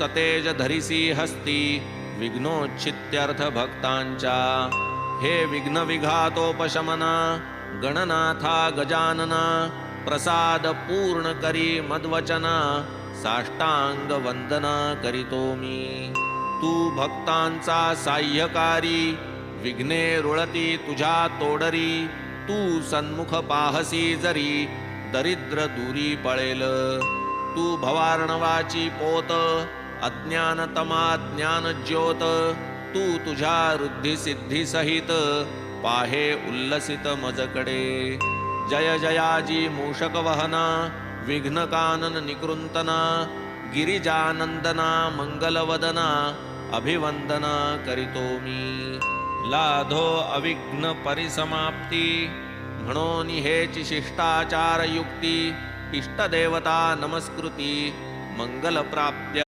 सतेज धरिसी हस्ती विघ्नोच्छित्यर्थ भक्तांच्या। हे विघ्न विघातोपशमना गणनाथा गजानना प्रसाद पूर्ण करी मद्वचना साष्टांग वंदना करीतो मी। तू भक्तांचा साह्यकारी विघ्ने रुळती तुझ्या तोडरी। तू सन्मुख पाहसी जरी दरिद्र दूरी पळेल। तू भवार्णवाची पोत अज्ञानतमा ज्ञान ज्योत। तू तुझ्या रुद्धी सिद्धी सहित पाहे उल्लसित मजकडे। जय जयाजी मूषक वहना विघ्न कानन निकृंतना गिरिजानंदना मंगलवदना अभिवंदना करीतो मी। लाधो अविघ्न परिसमाप्ती म्हणून हेची शिष्टाचार युक्ती। इष्टदेवता नमस्कृती मंगल प्राप्त्य